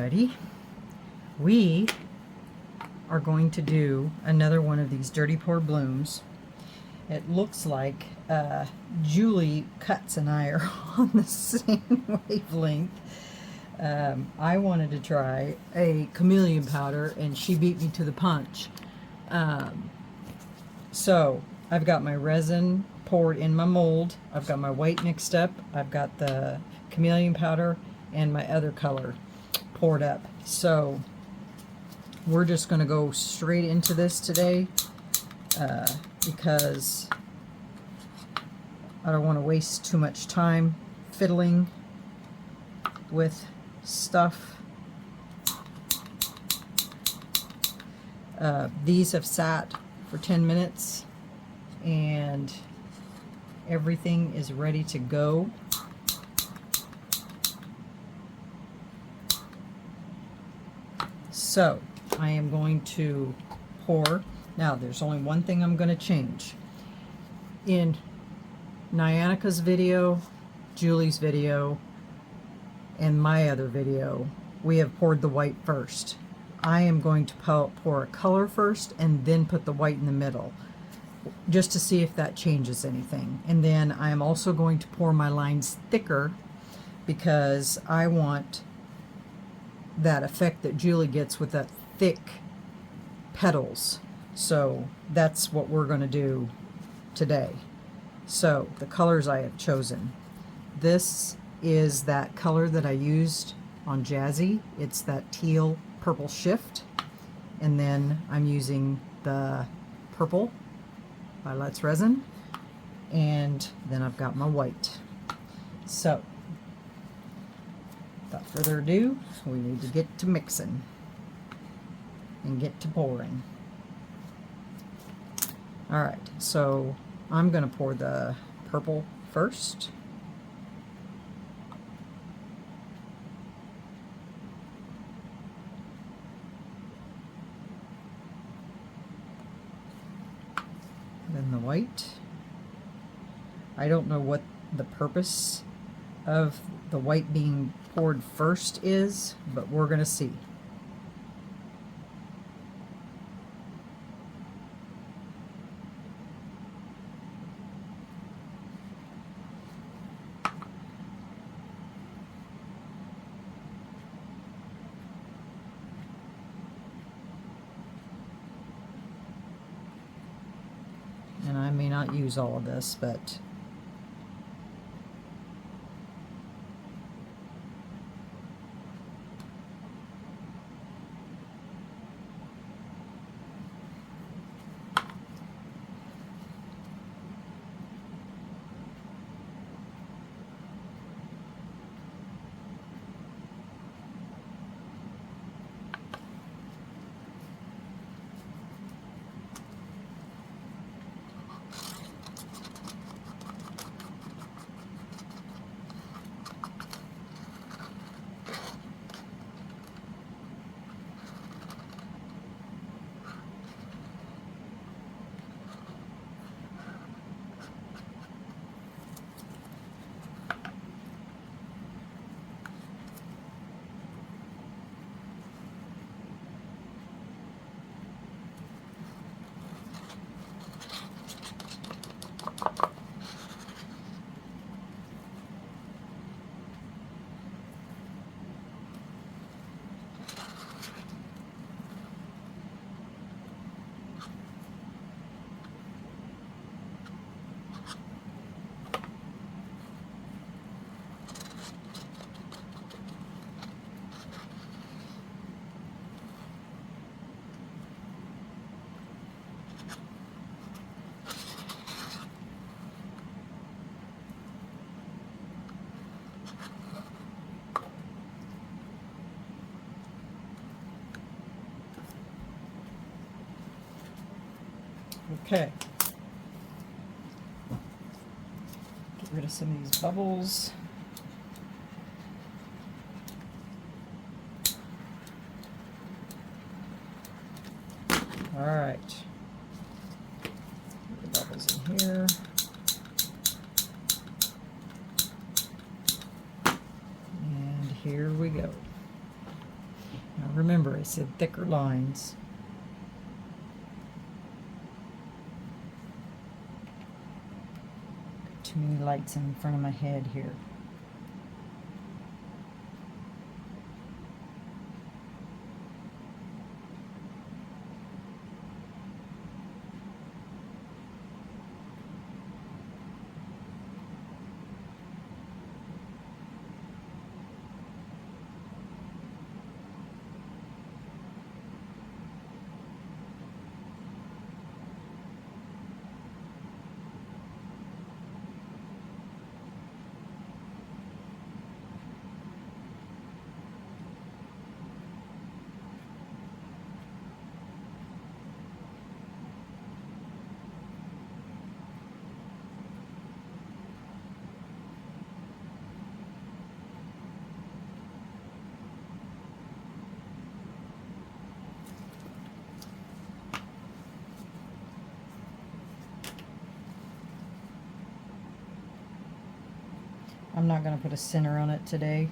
everybody. We are going to do another one of these dirty pour blooms. It looks like Julie Cuts and I are on the same wavelength. I wanted to try a Chameleon powder and she beat me to the punch. So I've got my resin poured in my mold. I've got my white mixed up. I've got the Chameleon powder and my other color poured up. So we're just going to go straight into this today because I don't want to waste too much time fiddling with stuff. These have sat for 10 minutes and everything is ready to go. So I am going to pour. Now there's only one thing I'm going to change. In Nyanica's video, Julie's video, and my other video, we have poured the white first. I am going to pour a color first and then put the white in the middle, just to see if that changes anything. And then I am also going to pour my lines thicker because I want that effect that Julie gets with that thick petals. So that's what we're going to do today. So the colors I have chosen. This is that color that I used on Jazzy. It's that teal purple shift. And then I'm using the purple by Let's Resin. And then I've got my white. So without further ado, we need to get to mixing and get to pouring. Alright, so I'm going to pour the purple first. Then the white. I don't know what the purpose of the white being poured first is, but we're going to see. And I may not use all of this, but okay. Get rid of some of these bubbles. All right. Put the bubbles in here. And here we go. said thicker lines. Too many lights in front of my head here. I'm not going to put a center on it today.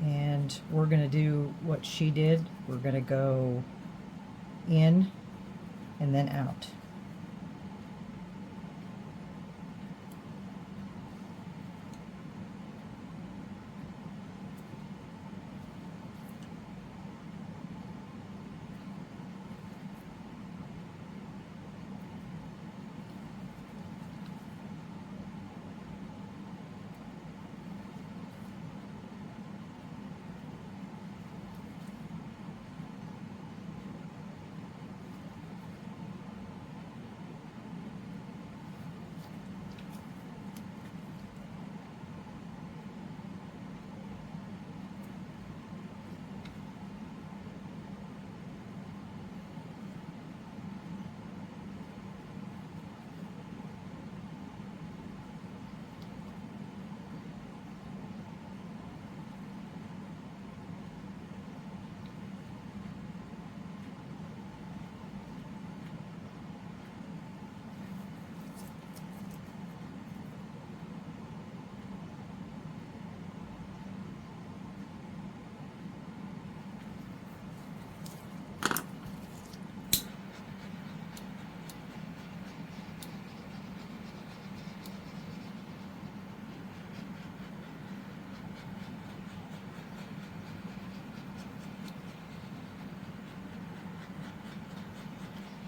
And we're going to do what she did. We're going to go in and then out.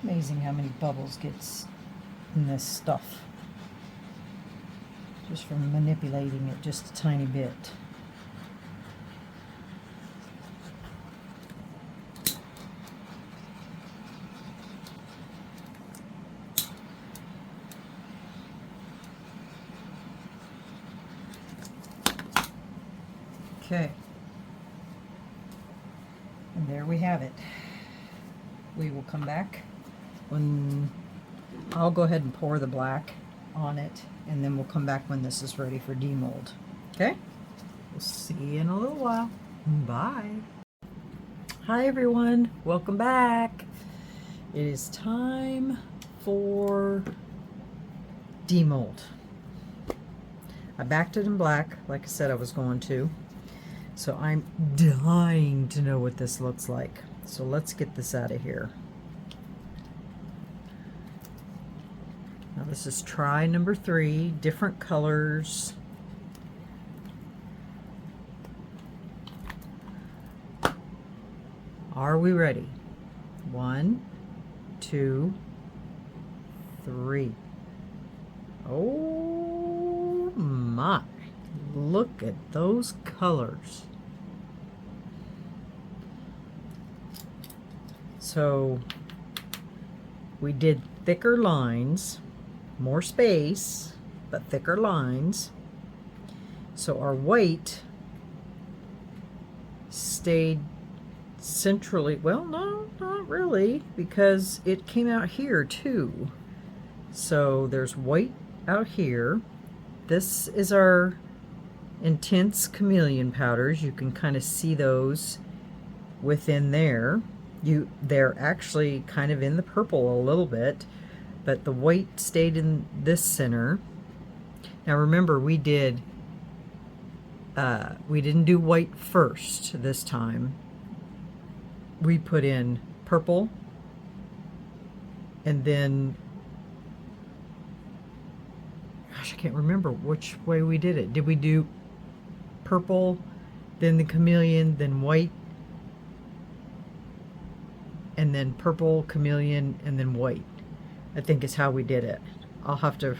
Amazing how many bubbles gets in this stuff just from manipulating it just a tiny bit. Okay, and there we have it. We will come back when I'll go ahead and pour the black on it, and then we'll come back when this is ready for demold. Okay? We'll see you in a little while. Bye. Hi everyone, welcome back. It is time for demold. I backed it in black, like I said I was going to. So I'm dying to know what this looks like. So let's get this out of here. Now this is try number 3, different colors. Are we ready? 1, 2, 3. Oh my, look at those colors. So we did thicker lines, more space, but thicker lines. So our white stayed centrally, well, no, not really, because it came out here too. So there's white out here. This is our intense chameleon powders. You can kind of see those within there. They're actually kind of in the purple a little bit, but the white stayed in this center. Now remember, we didn't do white first this time. We put in purple, and then, gosh, I can't remember which way we did it. Did we do purple, then the chameleon, then white, and then purple, chameleon, and then white? I think is how we did it. I'll have to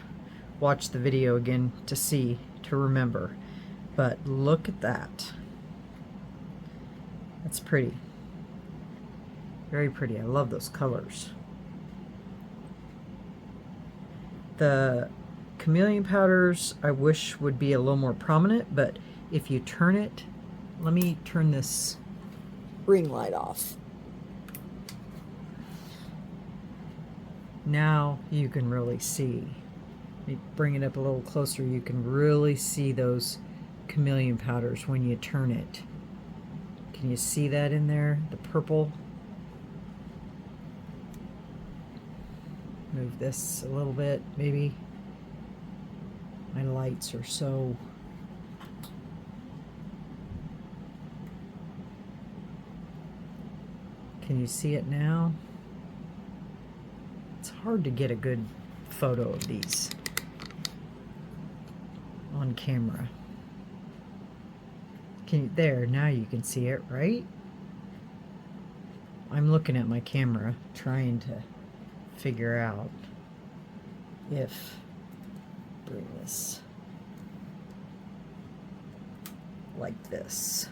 watch the video again to remember. But look at that. That's pretty. Very pretty. I love those colors. The chameleon powders I wish would be a little more prominent, but if you turn it, let me turn this ring light off. Now you can really see. Let me bring it up a little closer. You can really see those chameleon powders when you turn it. Can you see that in there? The purple. Move this a little bit, maybe. My lights are so... Can you see it now? It's hard to get a good photo of these on camera. There, now you can see it, right? I'm looking at my camera, trying to figure out if, bring this like this.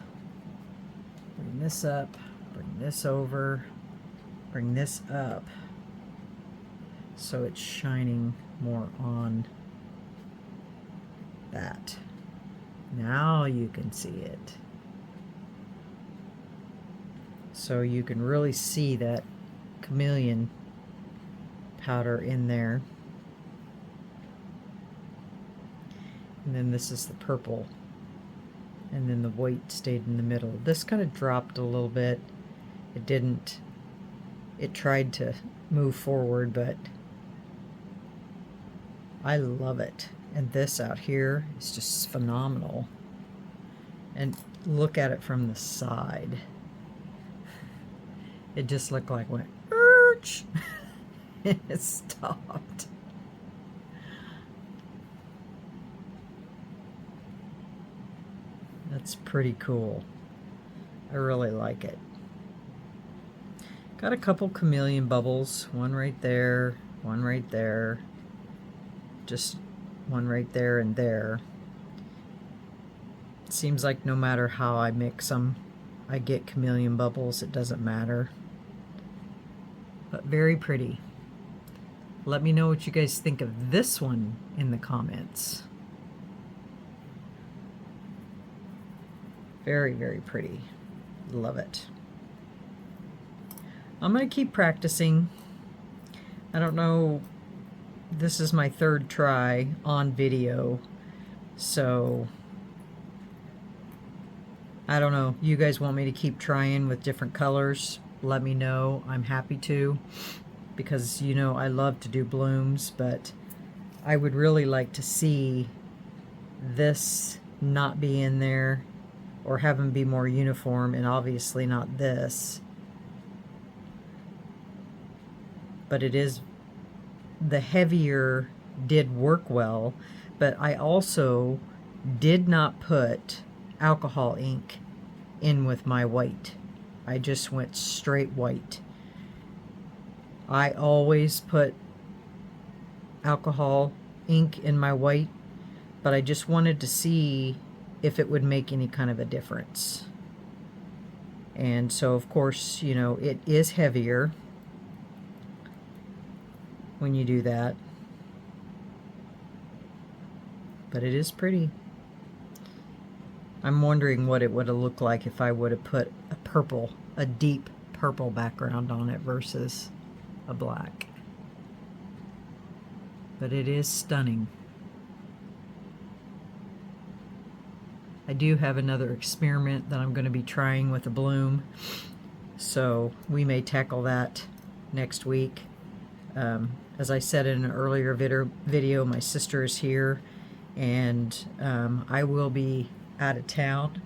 Bring this up, bring this over, bring this up, so it's shining more on that. Now you can see it. So you can really see that chameleon powder in there. And then this is the purple. And then the white stayed in the middle. This kind of dropped a little bit. It didn't. It tried to move forward, but I love it. And this out here is just phenomenal. And look at it from the side. It just looked like it went, "Urch!" It stopped. That's pretty cool. I really like it. Got a couple chameleon bubbles. One right there, one right there. Just one right there and there. It seems like no matter how I mix them, I get chameleon bubbles. It doesn't matter. But very pretty. Let me know what you guys think of this one in the comments. Very, very pretty. Love it. I'm going to keep practicing. I don't know. This is my third try on video, so I don't know. You guys want me to keep trying with different colors? Let me know. I'm happy to, because you know I love to do blooms, but I would really like to see this not be in there, or have them be more uniform, and obviously not this. But it is, the heavier did work well, but I also did not put alcohol ink in with my white. I just went straight white. I always put alcohol ink in my white, but I just wanted to see if it would make any kind of a difference. And so of course, you know, it is heavier when you do that, but it is pretty. I'm wondering what it would have looked like if I would have put a purple a deep purple background on it versus a black. But it is stunning. I do have another experiment that I'm going to be trying with a bloom, so we may tackle that next week. As I said in an earlier video, my sister is here, and I will be out of town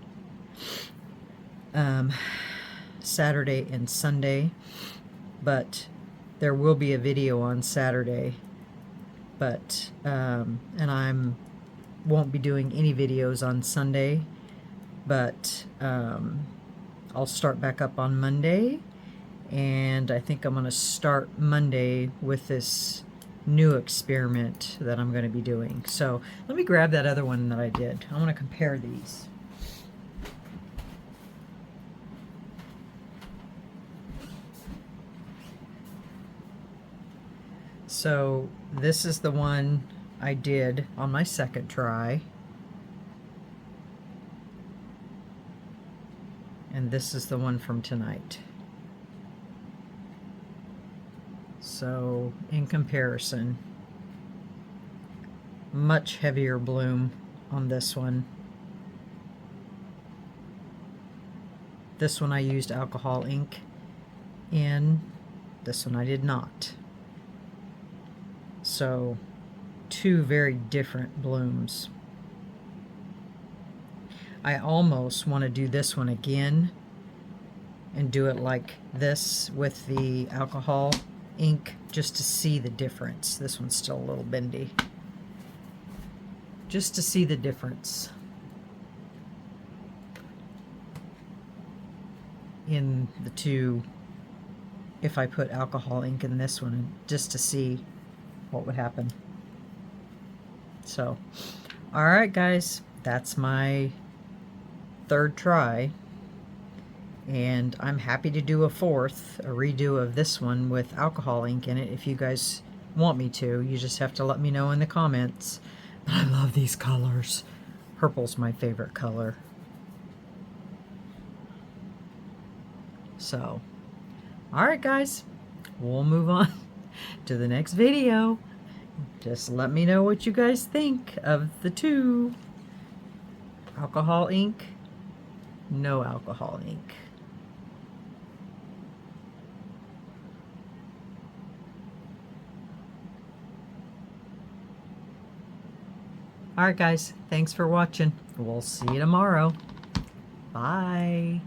Saturday and Sunday, but there will be a video on Saturday, but and I'm won't be doing any videos on Sunday, but I'll start back up on Monday, and I think I'm going to start Monday with this new experiment that I'm going to be doing. So let me grab that other one that I did. I want to compare these. So this is the one I did on my second try, and this is the one from tonight. So in comparison, much heavier bloom on this one. This one I used alcohol ink in, this one I did not. So two very different blooms. I almost want to do this one again and do it like this with the alcohol ink just to see the difference. This one's still a little bendy. Just to see the difference in the two if I put alcohol ink in this one, just to see what would happen. So, alright guys, that's my third try, and I'm happy to do a redo of this one with alcohol ink in it if you guys want me to. You just have to let me know in the comments. But I love these colors. Purple's my favorite color. So, alright guys, we'll move on to the next video. Just let me know what you guys think of the two. Alcohol ink, no alcohol ink. Alright guys, thanks for watching. We'll see you tomorrow. Bye.